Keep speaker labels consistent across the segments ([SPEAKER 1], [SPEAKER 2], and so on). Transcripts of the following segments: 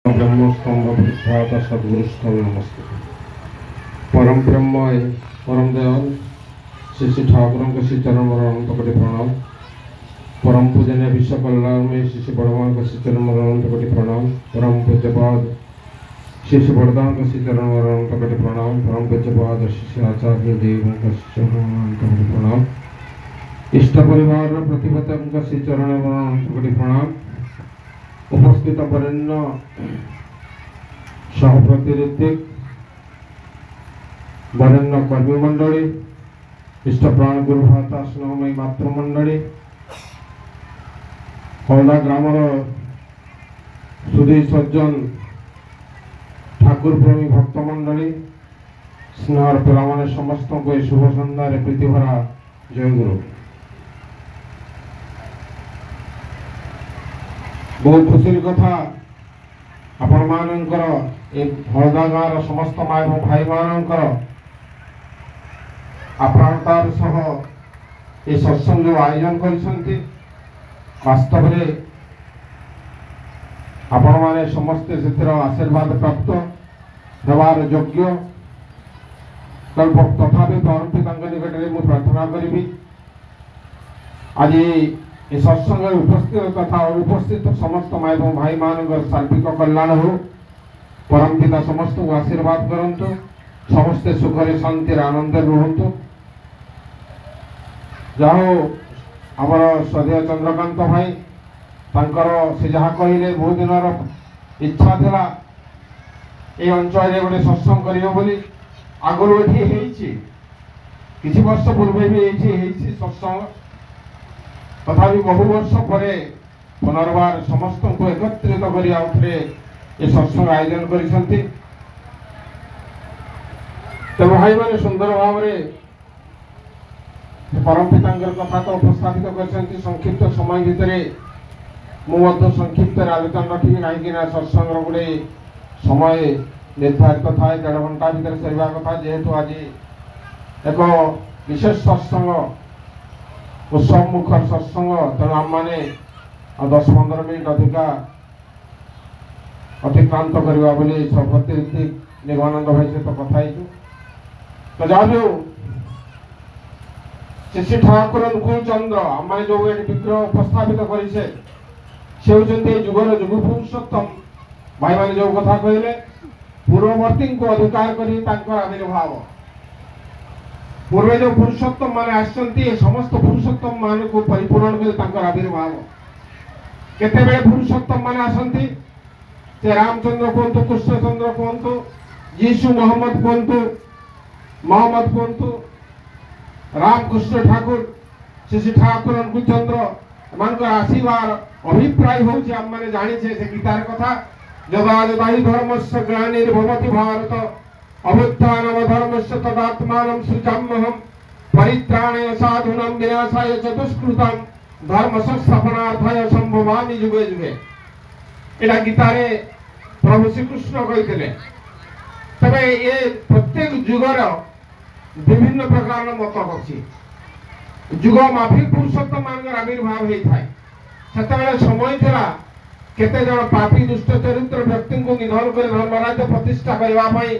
[SPEAKER 1] ब्रह्मस्तंभ प्रख्यात सदगुरुस्तंभ नमस्ते। परम ब्रह्मय परम दयाल श्री श्री ठाकुरों के श्री चरण अनंत कोटि प्रणाम। परम पूजनीय विश्व कल्याण में श्री श्री बड़वान के श्री चरण अनंत कोटि प्रणाम। परम पूज्यपाद श्री श्री बड़दान के श्री चरण अनंत कोटि प्रणाम। परम पूज्यपाद श्री श्री आचार्य देव के श्री चरण अनंत कोटि प्रणाम। इष्ट परिवार प्रतिपतम का श्री चरण अनंत कोटि प्रणाम। उपस्थित वरेण्य सहप्रतिनिधिक वरेण्य कर्मी मंडली इष्ट प्राण गुरु भाता स्नेहमयी मातृमंडली हौला ग्रामर सुधी सज्जन ठाकुर प्रेमी भक्त मंडली स्नेहर पिलाने समस्त को शुभ सन्धार प्रीतिभरा जय गुरु। बहुत खुशी कथा आपण मानकर हलदा गाँव समस्त माँ और भाई मानकर आपणतार सह ये सत्संग आयोजन कर वास्तव में आपण माने समस्ते से आशीर्वाद प्राप्त हेबार योग्य तथापि परम पिता निकट में मुझे प्रार्थना करी आज ये सत्संग उपस्थित तथा अनुपस्थित समस्त माँ और भाई मान सार्विक कल्याण हो। परम पिता समस्त को आशीर्वाद करंतु समस्ते सुखरे शांति आनंद रुहतु। जाहो आमर श्रद्धेय चंद्रकांत भाई तांकर से जहाँ कहले बहुत दिन इच्छा थिला ए अंचल रे गोटे सत्संग करियो बोली आगुरु एठी किछि वर्ष पूर्व भी एठी सत्संग तथापि बहु वर्ष पर पुनर्बार समस्त को एकत्रित कर आउथरे ये सत्संग आयोजन करिसंती। तो भाई माने सुंदर भाव में परम पितांकर कथा तो उपस्थापित कर संक्षिप्त समय भितर मुझे संक्षिप्त आलोचना रखी कहीं सत्संग गोटे समय निर्धारित थाए 1.5 घंटा भितर सरवा कथा जेहेतु आज एक विशेष सत्संग उत्सव मुखर सत्संग तेणु आम मैंने 10-15 मिनट अधिका अतिक्रांत करवा बोली सभापति निगमानंद भाई सहित कथा तो जहाँ भी श्री ठाकुर अनुकूल चंद्र आम मैंने जो विग्रह उपस्थापित कर जुगर जुग पुरुषोत्तम भाई मैंने जो कथा कहले पूर्ववर्ती को अधिकार कर आविर्भाव पूर्व जो पुरुषोत्तम माने आसंती समस्त पुरुषोत्तम मान को परिपूर्ण कर आविर्भाव केते पुरुषोत्तम माने आसंती से रामचंद्र कहतु कृष्णचंद्र कहतु यीशु मोहम्मद कहतु मोहम्मद कहतु रामकृष्ण ठाकुर श्री ठाकुर चंद्र मान आशीर्वाद अभिप्राय हूँ आम मैंने जानी से गीतार कथा जदा जदा ही धर्मस्य ग्लानिर्भवति भारत अभ्युत्थानम धर्मस्य तदात्मानं सृजाम्यहं परित्राणाय साधूनां विनाशाय च दुष्कृतां धर्म संस्थापनार्थाय संभवामि युगे युगे। एटा गीतारे प्रभु श्री कृष्ण कहिथिले। तबे ये प्रत्येक युगर विभिन्न प्रकार मत अछि युग माफिक पुरुषोत्तम मान आविर्भाव होई थाए सेतेबेले समय थिला केते जण पापी दुष्ट चरित्र व्यक्ति को निधन कर धर्मराज्य प्रतिष्ठा करबा पई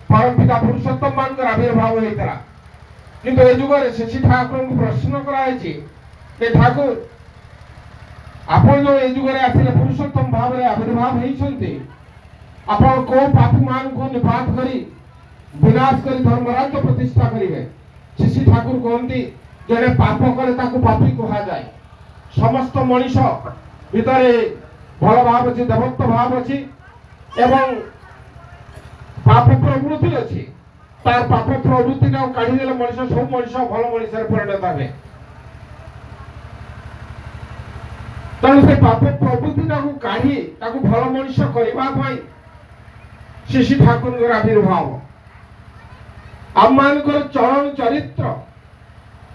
[SPEAKER 1] परम पिता पुरुषोत्तम मान आविर्भाव होता किंतु ए जुगे श्री ठाकुर को प्रश्न कराई ठाकुर आप जो ए जुगे आसिले पुरुषोत्तम भाव में आविर्भाव होती आपण को पापी मान को निपात करी विनाश करी धर्मराज्य प्रतिष्ठा करेंगे। श्री ठाकुर कहती जड़े पाप करे ताकू पापी कहा जाए समस्त मनीष भितर भल भाव अच्छी देवत्व भाव अच्छी एवं पाप प्रवृत्ति अच्छी तार पाप प्रवृत्ति का काढ़ीदेले मनुष्य सब मनुष्य भल मनुष्य परिणत हे तेणु से पाप प्रवृत्ति काढ़ी भल मनुष्य करने श्री ठाकुर आविर्भाव आम मान चरण चरित्र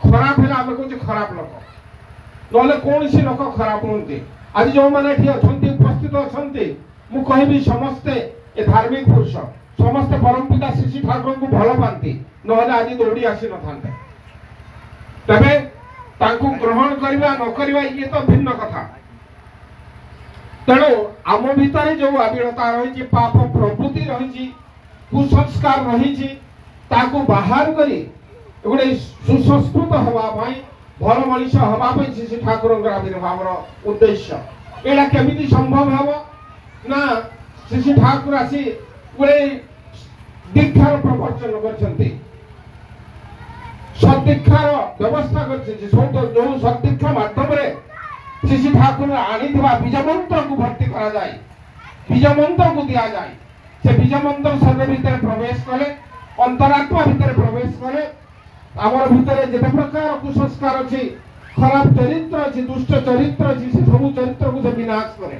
[SPEAKER 1] खराब है आम कहे खराब लोक ना कौन सी लोक खराब हमें आज जो मैंने उपस्थित अच्छा मुझे समस्ते ए धार्मिक पुरुष समस्त परम पिता श्री ठाकुर को भल पाती ना आज दौड़ी आसी न तेरे ग्रहण करवा न करवा ये तो भिन्न कथा ତେଣୁ ଆମ ଭିତରେ ଯୋଉ ଆବିଳତା ରହିଛି, ପାପ ପ୍ରବୃତ୍ତି ରହିଛି, କୁସଂସ୍କାର ରହିଛି, ତାକୁ ବାହାର କରି ଗୋଟେ ସୁସଂସ୍କୃତ ହେବା ପାଇଁ, ଭଲ ମଣିଷ ହେବା ପାଇଁ ଶ୍ରୀ ଠାକୁରଙ୍କର ଆବିର୍ଭାବର ଉଦ୍ଦେଶ୍ୟ। ଏଇଟା କେମିତି ସମ୍ଭବ ହେବ ନା ଶ୍ରୀ ଠାକୁର ଆସି ଗୋଟେ ଦୀକ୍ଷାର ପ୍ରବର୍ତ୍ତନ କରିଛନ୍ତି, ସଦୀକ୍ଷାର ବ୍ୟବସ୍ଥା କରିଛନ୍ତି। ଯୋଉ ସଦୀକ୍ଷା ମାଧ୍ୟମରେ ଶ୍ରୀ ଠାକୁର ଆଣିଥିବା ବୀଜ ମନ୍ତ୍ରକୁ ଭର୍ତ୍ତି କରାଯାଏ, ବୀଜ ମନ୍ତ୍ରକୁ ଦିଆଯାଏ। ସେ ବୀଜ ମନ୍ତ୍ର ଶରୀର ଭିତରେ ପ୍ରବେଶ କଲେ, ଅନ୍ତରାତ୍ମା ଭିତରେ ପ୍ରବେଶ କଲେ, ଆମର ଭିତରେ ଯେତେ ପ୍ରକାର କୁସଂସ୍କାର ଅଛି, ଖରାପ ଚରିତ୍ର ଅଛି, ଦୁଷ୍ଟ ଚରିତ୍ର ଅଛି, ସେ ସବୁ ଚରିତ୍ରକୁ ସେ ବିନାଶ କରେ।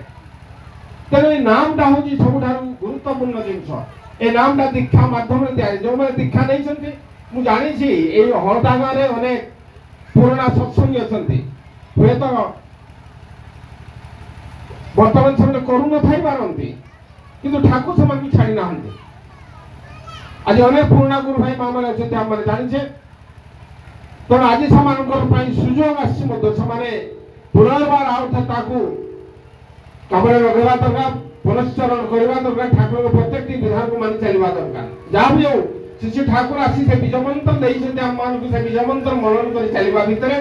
[SPEAKER 1] ତେଣୁ ଏ ନାମଟା ହଉଛି ସବୁଠାରୁ ଗୁରୁତ୍ୱପୂର୍ଣ୍ଣ ଜିନିଷ। ଏ ନାମଟା ଦୀକ୍ଷା ମାଧ୍ୟମରେ ଦିଆଯାଏ। ଯୋଉମାନେ ଦୀକ୍ଷା ନେଇଛନ୍ତି, ମୁଁ ଜାଣିଛି ଏଇ ହଳଦା ଗାଁରେ ଅନେକ ପୁରୁଣା ସତ୍ସଙ୍ଗୀ ଅଛନ୍ତି, ହୁଏତ ବର୍ତ୍ତମାନ ସେମାନେ କରୁନଥାଇ ପାରନ୍ତି, କିନ୍ତୁ ଠାକୁର ସେମାନଙ୍କୁ ଛାଡ଼ି ନାହାନ୍ତି। ଆଜି ଅନେକ ପୁରୁଣା ଗୁରୁ ଭାଇ ମା ମାନେ ଅଛନ୍ତି, ଆମେ ଜାଣିଛେ। ତେଣୁ ଆଜି ସେମାନଙ୍କର ପାଇଁ ସୁଯୋଗ ଆସିଛି ମଧ୍ୟ, ସେମାନେ ପୁନର୍ବାର ଆଉ ତାକୁ କାମରେ ଲଗେଇବା ଦରକାର, ପୁନଶ୍ଚରଣ କରିବା ଦରକାର, ଠାକୁରଙ୍କ ପ୍ରତ୍ୟେକଟି ବିଧାନକୁ ମାନି ଚାଲିବା ଦରକାର। ଯାହା ବି ହଉ, ଶ୍ରୀ ଠାକୁର ଆସି ସେ ବୀଜ ମନ୍ତ୍ର ଦେଇଛନ୍ତି ଆମମାନଙ୍କୁ, ସେ ବୀଜ ମନ୍ତ୍ର ମନନ କରି ଚାଲିବା ଭିତରେ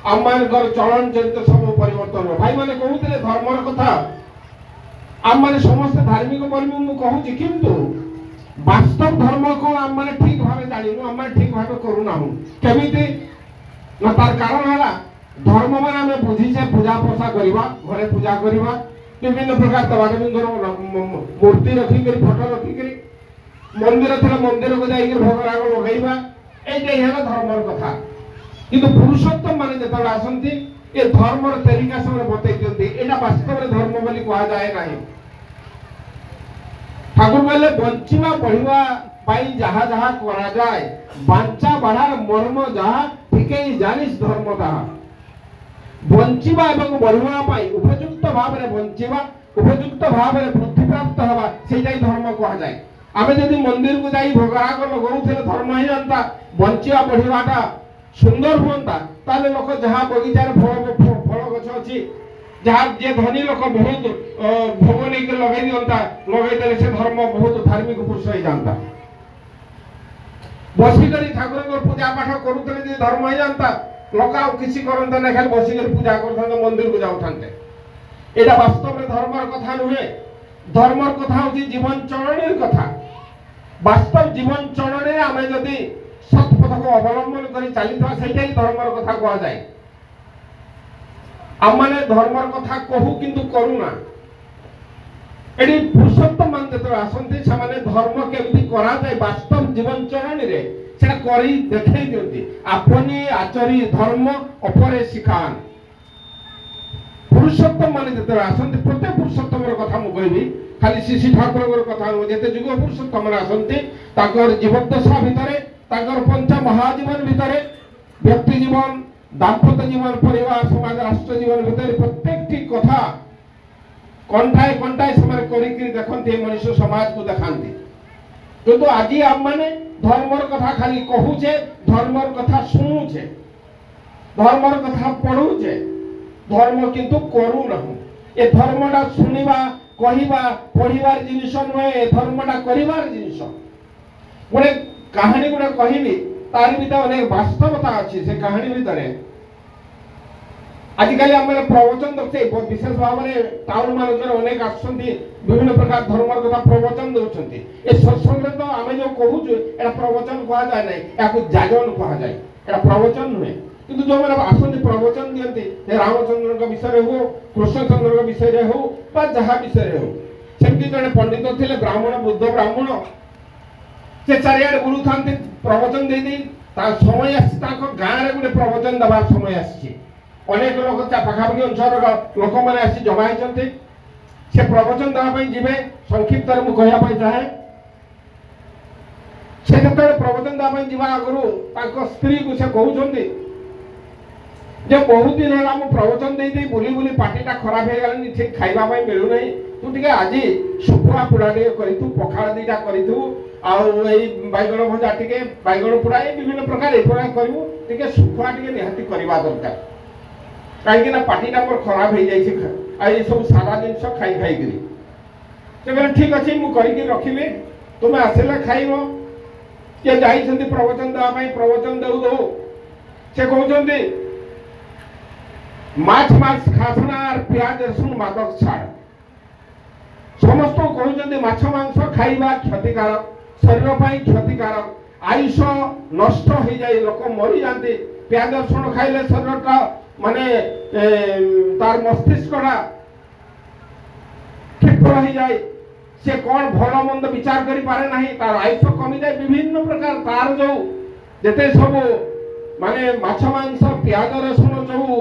[SPEAKER 1] ଆମମାନଙ୍କର ଚଳନ ଚରିତ୍ର ସବୁ ପରିବର୍ତ୍ତନ ହେବ। ଭାଇମାନେ କହୁଥିଲେ ଧର୍ମର କଥା, ଆମମାନେ ସମସ୍ତେ ଧାର୍ମିକ କର୍ମୀ ମୁଁ କହୁଛି, କିନ୍ତୁ ବାସ୍ତବ ଧର୍ମ କଣ ଆମମାନେ ଠିକ ଭାବେ ଜାଣିନୁ, ଆମମାନେ ଠିକ ଭାବେ କରୁନାହୁଁ। କେମିତି ନା ତାର କାରଣ ହେଲା, ଧର୍ମ ମାନେ ଆମେ ବୁଝିଛେ ପୂଜା ପୋଷା କରିବା, ଘରେ ପୂଜା କରିବା, ବିଭିନ୍ନ ପ୍ରକାର ଦେବାଦେବୀଙ୍କର ମୂର୍ତ୍ତି ରଖିକରି, ଫଟୋ ରଖିକରି, ମନ୍ଦିର ଥିଲେ ମନ୍ଦିରକୁ ଯାଇକି ଭୋଗ ରାଗ ଲଗେଇବା, ଏଇଟା ହେଲା ଧର୍ମର କଥା। କିନ୍ତୁ ପୁରୁଷୋତ୍ତମ ମାନେ ଯେତେବେଳେ ଆସନ୍ତି, ଏ ଧର୍ମର ତରିକା ସେମାନେ ବତେଇ ଦିଅନ୍ତି। ଏଇଟା ବାସ୍ତବରେ ଧର୍ମ ବୋଲି କୁହାଯାଏ ନାହିଁ। ଠାକୁର କହିଲେ ବଞ୍ଚିବା ବଢିବା ପାଇଁ ଯାହା ଯାହା କରାଯାଏ, ବାଞ୍ଚା ବାଢାର ମର୍ମ ଯାହା ଠିକେଇ ଜାଣିସ୍ ଧର୍ମ ତାହା। ବଞ୍ଚିବା ଏବଂ ବଢିବା ପାଇଁ ଉପଯୁକ୍ତ ଭାବରେ ବଞ୍ଚିବା, ଉପଯୁକ୍ତ ଭାବରେ ବୃଦ୍ଧିପ୍ରାପ୍ତ ହେବା, ସେଇଟା ହିଁ ଧର୍ମ କୁହାଯାଏ। ଆମେ ଯଦି ମନ୍ଦିରକୁ ଯାଇ ଭୋଗରାଗ ଲଗାଉଥିଲେ ଧର୍ମ ହେଇଯାନ୍ତା, ବଞ୍ଚିବା ବଢିବାଟା ସୁନ୍ଦର ହୁଅନ୍ତା, ତାହେଲେ ଲୋକ ଯାହା ବଗିଚାରେ ଫଳ ଗଛ ଅଛି, ଯାହା ଯେ ଧନୀ ଲୋକ ବହୁତ ଭୋଗ ନେଇକି ଲଗେଇ ଦିଅନ୍ତା, ଲଗେଇଦେଲେ ସେ ଧର୍ମ ବହୁତ ଧାର୍ମିକ ପୁରୁଷ ହେଇଯାନ୍ତା। ବସିକରି ଠାକୁରଙ୍କର ପୂଜା ପାଠ କରୁଥିଲେ ଯଦି ଧର୍ମ ହେଇଯାନ୍ତା, ଲୋକ ଆଉ କିଛି କରନ୍ତେ ନା, ଖାଲି ବସିକରି ପୂଜା କରୁଥାନ୍ତେ, ମନ୍ଦିରକୁ ଯାଉଥାନ୍ତେ। ଏଇଟା ବାସ୍ତବରେ ଧର୍ମର କଥା ନୁହେଁ। ଧର୍ମର କଥା ହଉଛି ଜୀବନ ଚଳଣୀର କଥା। ବାସ୍ତବ ଜୀବନ ଚଳଣୀରେ ଆମେ ଯଦି ସତ୍ ପଥକୁ ଅବଲମ୍ବନ କରି ଚାଲିଥିବା, ସେଇଟା ହିଁ ଧର୍ମର କଥା କୁହାଯାଏ। ଆମମାନେ ଧର୍ମର କଥା କହୁ କିନ୍ତୁ କରୁନା। ଏଠି ପୁରୁଷୋତ୍ତମ ମାନେ ଯେତେବେଳେ ଆସନ୍ତି, ସେମାନେ ଧର୍ମ କେମିତି କରାଯାଏ ବାସ୍ତବ ଜୀବନ ଚଳଣୀରେ ସେଟା କରି ଦେଖେଇ ଦିଅନ୍ତି। ଆପନି ଆଚରି ଧର୍ମ ଅପରେ ଶିଖାନ୍। ପୁରୁଷୋତ୍ତମ ମାନେ ଯେତେବେଳେ ଆସନ୍ତି, ପ୍ରତ୍ୟେକ ପୁରୁଷୋତ୍ତମର କଥା ମୁଁ କହିବି, ଖାଲି ଶ୍ରୀ ଠାକୁରଙ୍କର କଥା ନୁହେଁ। ଯେତେ ଯୁଗ ପୁରୁଷୋତ୍ତମ ମାନେ ଆସନ୍ତି, ତାଙ୍କର ଜୀବଦ୍ଦଶା ଭିତରେ, ତାଙ୍କର ପଞ୍ଚ ମହାଜୀବନ ଭିତରେ, ବ୍ୟକ୍ତି ଜୀବନ, ଦାମ୍ପତ୍ୟ ଜୀବନ, ପରିବାର, ସମାଜ, ରାଷ୍ଟ୍ର ଜୀବନ ଭିତରେ ପ୍ରତ୍ୟେକଟି କଥା କଣ୍ଠାଏ କଣ୍ଠାଏ ସେମାନେ କରିକି ଦେଖନ୍ତି, ଏ ମଣିଷ ସମାଜକୁ ଦେଖାନ୍ତି। କିନ୍ତୁ ଆଜି ଆମମାନେ ଧର୍ମର କଥା ଖାଲି କହୁଛେ, ଧର୍ମର କଥା ଶୁଣୁଛେ, ଧର୍ମର କଥା ପଢୁଛେ, ଧର୍ମ କିନ୍ତୁ କରୁନାହୁଁ। ଏ ଧର୍ମଟା ଶୁଣିବା, କହିବା, ପଢିବାର ଜିନିଷ ନୁହେଁ, ଏ ଧର୍ମଟା କରିବାର ଜିନିଷ। ଗୋଟେ କାହାଣୀ ଗୋଟେ କହିବି, ତାର ଭିତରେ ଅନେକ ବାସ୍ତବତା ଅଛି। ସେ କାହାଣୀ ଭିତରେ ଆଜିକାଲି ଆମେ ପ୍ରବଚନ ଦେଖୁଛେ, ବିଶେଷ ଭାବରେ ଟାଉନ ମାନଙ୍କରେ ଅନେକ ଆସୁଛନ୍ତି, ବିଭିନ୍ନ ପ୍ରକାର ଧର୍ମର କଥା ପ୍ରବଚନ ଦେଉଛନ୍ତି। ଏ ସତ୍ସଙ୍ଗରେ ତ ଆମେ ଯୋଉ କହୁଛୁ, ଏଟା ପ୍ରବଚନ କୁହାଯାଏ ନାହିଁ, ଏହାକୁ ଯାଜନ କୁହାଯାଏ। ଏଟା ପ୍ରବଚନ ନୁହେଁ। କିନ୍ତୁ ଯୋଉମାନେ ଆସନ୍ତି ପ୍ରବଚନ ଦିଅନ୍ତି, ରାମଚନ୍ଦ୍ରଙ୍କ ବିଷୟରେ ହଉ, କୃଷ୍ଣଚନ୍ଦ୍ରଙ୍କ ବିଷୟରେ ହଉ, ବା ଯାହା ବିଷୟରେ ହଉ। ସେମିତି ଜଣେ ପଣ୍ଡିତ ଥିଲେ, ବ୍ରାହ୍ମଣ, ବୁଦ୍ଧ ବ୍ରାହ୍ମଣ, ସେ ଚାରିଆଡେ ବୁଲୁଥାନ୍ତି ପ୍ରବଚନ ଦେଇ। ତା ସମୟ ଆସିଛି, ତାଙ୍କ ଗାଁରେ ଗୋଟେ ପ୍ରବଚନ ଦେବାର ସମୟ ଆସିଛି। ଅନେକ ଲୋକ ପାଖାପାଖି ଅଞ୍ଚଳର ଲୋକମାନେ ଆସି ଜମା ହେଇଛନ୍ତି। ସେ ପ୍ରବଚନ ଦେବା ପାଇଁ ଯିବେ। ସଂକ୍ଷିପ୍ତରେ ମୁଁ କହିବା ପାଇଁ ଚାହେଁ, ସେ ଯେତେବେଳେ ପ୍ରବଚନ ଦେବା ପାଇଁ ଯିବା ଆଗରୁ ତାଙ୍କ ସ୍ତ୍ରୀକୁ ସେ କହୁଛନ୍ତି ଯେ ବହୁତ ଦିନ ହେଲା ମୁଁ ପ୍ରବଚନ ଦେଇ ବୁଲି ବୁଲି ପାଟିଟା ଖରାପ ହେଇଗଲାଣି, ଠିକ ଖାଇବା ପାଇଁ ମିଳୁନାହିଁ। ତୁ ଟିକେ ଆଜି ଶୁଖୁଆ ପୋଡା ଟିକେ କରିଥିବୁ, ପଖାଳ ଦିଟା କରିଥିବୁ, ଆଉ ଏଇ ବାଇଗଣ ଭଜା ଟିକେ, ବାଇଗଣ ପୋଡା, ଏଇ ବିଭିନ୍ନ ପ୍ରକାର ଏଗୁଡା କରିବୁ, ଟିକେ ଶୁଖୁଆ ଟିକେ ନିହାତି କରିବା ଦରକାର। कहीं पार्टीटा मोर खराब हो जाए ये सब सारा जिन खाई खाई से कहले ठीक अच्छे मुझे रखिली तुम्हें आसले खाइब किए जाइए प्रवचन देवाई प्रवचन दे दो से कहते माछ मांस खासना और प्याज रसुण मादक छाड़ समस्त कहते माछ मांस खाइबा क्षतिकारक शरीर पर क्षतिकारक आयुष नष्ट हो जाए लोक मरी जाते प्याज रसुण खाइले शरीरटा माने तार मस्तिष्कटा क्षिप्र हो जाए से कौन भल मंद विचार करि पारे नाही तार आयुष कमी जाए विभिन्न प्रकार तार जो जेते सब माने माछ मांस प्याज रसुण जो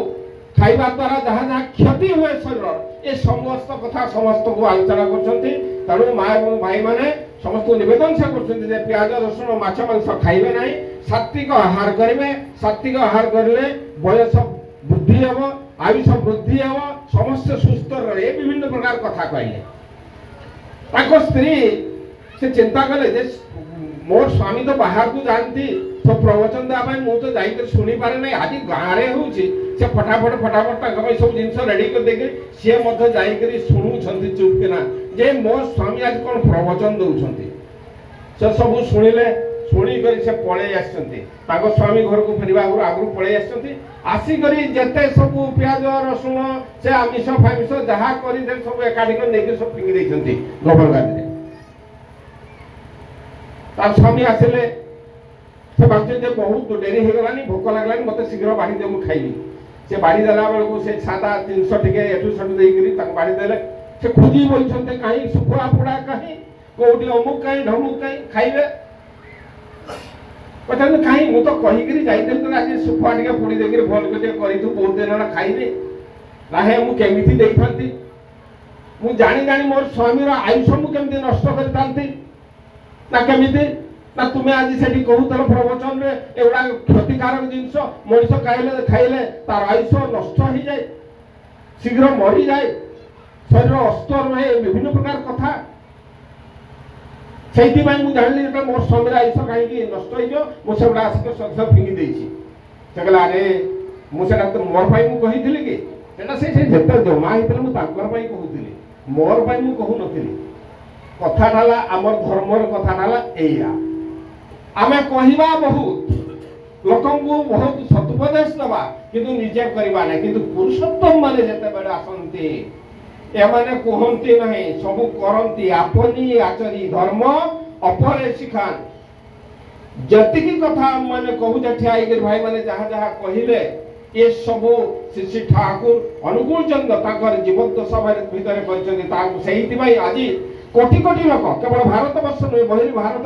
[SPEAKER 1] खाइबा द्वारा जहाँ जहाँ क्षति हुए शरीर ये समस्त कथा समस्त को आलोचना करछंती तेणु भाई माने समस्त निवेदन से करछंती जे प्याज रसुण माछ मांस खाइबे नाही सात्विक आहार करिवे सात्विक आहार करले बयस बुद्धि हेबो आयुष वृद्धि हेबो समस्त सुस्थ रहे विभिन्न प्रकार कथा कहले ताको स्त्री से चिंता कले जे मोर स्वामी तो बाहर को जानती तो प्रवचन देवा मु तो जाई शुणी पारे नहीं आज गाँव में से फटाफट फटाफट सब जिन रेडी कर देखे सी जाकर शुणुंट चुपकिना जे मो स्वामी आज कौन प्रवचन दौरान से सब शुणिले शुणिक से पलि आसो स्वामी घर को फेरवा आगु पलि आसिक जिते सब प्याज रसुण से आमिष फामिष जहाँ कर सब एकाठी सब फिंगी गोबर गादी तार स्वामी आसिले से भाई बहुत डेरी हो गलानी भोक लगलानी मत शीघ्र बाढ़ी दे मुझे खाइबी से बाढ़ी देला बेलू से सादा 300 टिके एठू सठू देकर बाढ़ी देले से खोजी बोलते कहीं सुखुआ पुड़ा कहीं कौटी अमुक कहीं ढमुक कहीं खाइबे कहते कहीं मु तो कहीकि जाइल तो आज सुखुआ टिके पुड़ी देकर भल कर बहुत दिन खाइबे राहे मुझे देती मु जानी जानी मोर स्वामी आयुष मुझे नष्ट कर ना केमिति ना तुम्हें आज से कहूल प्रवचन रे एगुड़ा क्षतिकारक जिनस मनीष खाइले खाइले तार आयुष नष्ट हो जाए शीघ्र मरी जाए शरीर अस्त रहे विभिन्न प्रकार कथा से जानी मोर स्वामी आयुष कहीं नष्ट हो आसिक सब फिंगी से कहला अरे मुझे मोर पाई मुझे कि से जमा होता कहूली मोर पाई मु कहू नी कथा नाला आमर धर्मर कथा नाला एया आमे कहिबा बहुत लोकंकु बहुत सदुपदेश दबा किंतु निजे करबा नै किंतु पुरुषोत्तम माने जते बेड आसंती ए माने कहंती नहीं सब करंती आपनी आचरी धर्म अपरे शिखान जति की कथा माने कहू जठी आइगर भाई माने जहां जहां कहिले ये सब श्री ठाकुर अनुकूल चंद्र ताकर जीवंत सभा भीतर कहचंती ता सेहिति भाई आज कोटि कोटि लोक केवल भारत वर्ष नुहे बहिर् भारत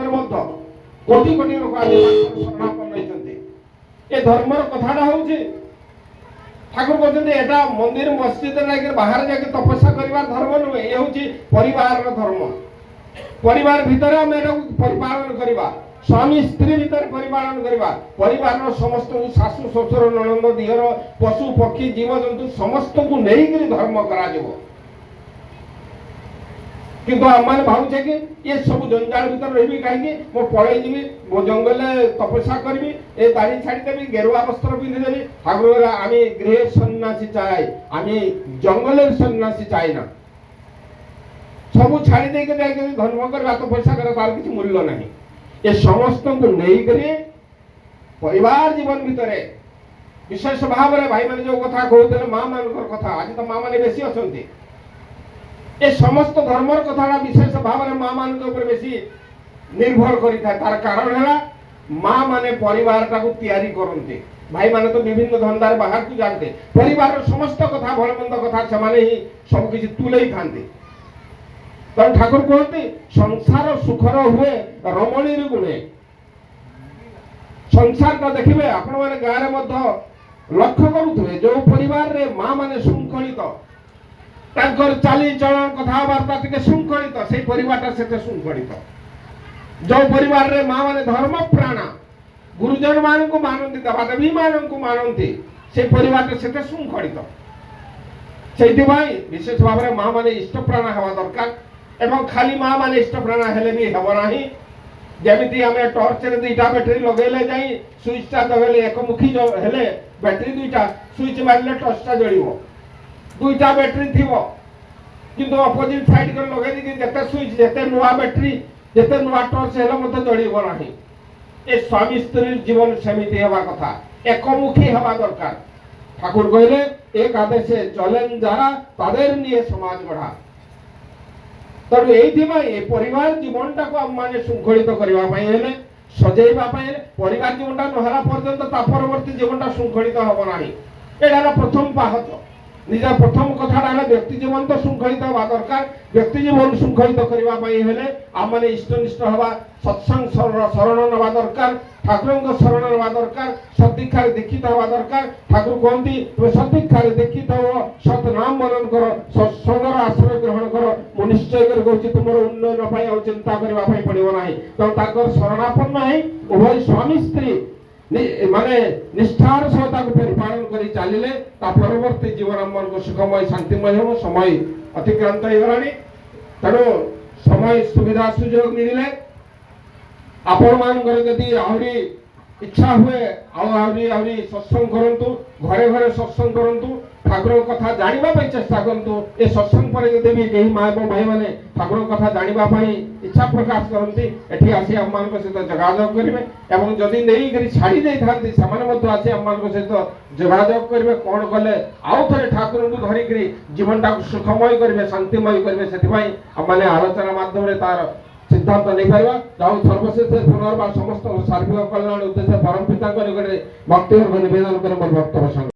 [SPEAKER 1] कोटि कोटि लोक आज शरणापन्न ये धर्मर कथाटा हूँ ठाकुर कहते एटा मंदिर मस्जिद बाहर जाके तपस्या करवार धर्म नुहे ये हूँ परिवार धर्म परिवार भितर आम परिपालन करवा स्वामी स्त्री भितर परिपालन करवा परिवार समस्त शाशु शशुर ननंद दिहर पशु पक्षी जीव जंतु समस्त को नहीं धर्म करा किंतु आम मैंने भावुचे कि ये सब जंजाल भर रही कहीं मो पलि जी मो जंगल तपस्या करी ए दाढ़ी छाड़देवी गेरुआ वस्त्र पिंधिदेवी ठाकुर आम गृह सन्यासी चाहे आम जंगल सन्यासी चाहे ना सब छाड़ी धर्म करवा तपस्या कर तार किसी मूल्य ना ये समस्त को नहीं परिवार जीवन भितर विशेष भाव में भाई मैंने जो कथा कहते माँ मान कथा आज तो माँ मैंने बेसी अच्छा ये समस्त धर्मर कथा विशेष भाव में माँ मान बेसी निर्भर करें तार कारण है माँ माने परिवार टाक तैयारी करते भाई माने तो विभिन्न धंधार बाहर को जाते परिवार समस्त कथा भल मंद कथा से ही सबकि तुले था तेणु ठाकुर कहते संसार सुखर हुए रमणी गुणे संसार का देखिए आपण मैंने गाँव में लक्ष्य करुवे जो परिवार रे माँ माने श्रृंखलित चाली चलन कथबार्ता टे श्रृंखलित से परिवार से श्रृंखलित जो परिवार रे माँ माने धर्म प्राणा गुरुजन मान को मानती देवादेवी मान को मानती से परिवार से श्रृंखलित से विशेष भाव में माँ माने इष्ट प्राण हवा दरकार एवं खाली माँ माने इष्ट प्राण हेले भी हेब ना ଯେମିତି ଆମେ ଟର୍ଚ୍ଚରେ ଦୁଇଟା ବ୍ୟାଟେରୀ ଲଗେଇଲେ ଯାଇ ସୁଇଚଟା ଦବେଇଲେ ଏକମୁଖୀ ହେଲେ ବ୍ୟାଟେରୀ ଦୁଇଟା ସୁଇଚ ମାରିଲେ ଟର୍ଚ୍ଚଟା ଜଳିବ। ଦୁଇଟା ବ୍ୟାଟେରୀ ଥିବ କିନ୍ତୁ ଅପୋଜିଟ୍ ସାଇଡ୍ କରି ଲଗେଇ ଦେଇକି ଯେତେ ସୁଇଚ ଯେତେ ନୂଆ ବ୍ୟାଟେରୀ ଯେତେ ନୂଆ ଟର୍ଚ୍ଚ ହେଲେ ମଧ୍ୟ ଜଳିବ ନାହିଁ। ଏ ସ୍ୱାମୀ ସ୍ତ୍ରୀ ଜୀବନ ସେମିତି ହେବା କଥା, একমুখী হওয়া দরকার। ঠাকুর কহিলে একাদেশে চলেন যারা তাদের নিয়ে সমাজ গড়া। তেমন এইথিপাই এই পরিবার জীবনটাকে মানে শৃঙ্খলিত করা হলে সজাইবা পরিবার জীবনটা নহলা পর্যন্ত তা পরবর্তী জীবনটা শৃঙ্খলিত হব না। এটার প্রথম পাহচ। নিজের প্রথম কথাটা হলে ব্যক্তি জীবন তো শৃঙ্খলিত হওয়া দরকার। ব্যক্তি জীবন শৃঙ্খলিত করা হলে আমি ইষ্টনিষ্ঠ হওয়া সৎসঙ্গ শরণ নেওয়া দরকার, ঠাকুরঙ্ক শরণ নেওয়া দরকার, সদ্দীক্ষার দীক্ষিত হওয়া দরকার। ঠাকুর কুহতি তুমি সদ্দীক্ষার দীক্ষিত হও, সৎ নাম মনন কর, সৎসঙ্গর আশ্রয় গ্রহণ কর, ମୁଁ ନିଶ୍ଚୟ କରି କହୁଛି ତୁମର ଉନ୍ନୟନ ପାଇଁ ଆଉ ଚିନ୍ତା କରିବା ପାଇଁ ପଡିବ ନାହିଁ। ତେଣୁ ତାଙ୍କର ଶରଣାପନ୍ନ ହେଇ ଉଭୟ ସ୍ୱାମୀ ସ୍ତ୍ରୀ ମାନେ ନିଷ୍ଠାର ସହ ତାକୁ ପରିପାଳନ କରି ଚାଲିଲେ ତା ପରବର୍ତ୍ତୀ ଜୀବନ ଆମମାନଙ୍କୁ ସୁଖମୟ ଶାନ୍ତିମୟ ହେବ। ସମୟ ଅତିକ୍ରାନ୍ତ ହେଇଗଲାଣି, ତେଣୁ ସମୟ ସୁବିଧା ସୁଯୋଗ ମିଳିଲେ ଆପଣମାନଙ୍କର ଯଦି ଆହୁରି ଇଚ୍ଛା ହୁଏ ଆହୁରି ସତ୍ସଙ୍ଗ କରନ୍ତୁ, ଘରେ ଘରେ ସତ୍ସଙ୍ଗ କରନ୍ତୁ, ଠାକୁରଙ୍କ କଥା ଜାଣିବା ପାଇଁ ଚେଷ୍ଟା କରନ୍ତୁ। ଏ ସତ୍ସଙ୍ଗ ପରେ ଯଦି ବି କେହି ମା ଏବଂ ଭାଇମାନେ ଠାକୁରଙ୍କ କଥା ଜାଣିବା ପାଇଁ ଇଚ୍ଛା ପ୍ରକାଶ କରନ୍ତି ଏଠି ଆସି ଆମମାନଙ୍କ ସହିତ ଯୋଗାଯୋଗ କରିବେ। ଏବଂ ଯଦି ନେଇକରି ଛାଡ଼ି ଦେଇଥାନ୍ତି ସେମାନେ ମଧ୍ୟ ଆସି ଆମମାନଙ୍କ ସହିତ ଯୋଗାଯୋଗ କରିବେ। କ'ଣ କଲେ ଆଉ ଥରେ ଠାକୁରଙ୍କୁ ଧରିକିରି ଜୀବନଟାକୁ ସୁଖମୟ କରିବେ, ଶାନ୍ତିମୟ କରିବେ, ସେଥିପାଇଁ ଆମମାନେ ଆଲୋଚନା ମାଧ୍ୟମରେ ତାର সিদ্ধান্ত নেইপারা। যাও সর্বশেষে পুনর্বার সমস্ত সার্বিক কল্যাণ উদ্দেশ্যে পরম পিতাঙ্ক নিকটে ভক্তি নিবেদন করে মোর বক্তব্য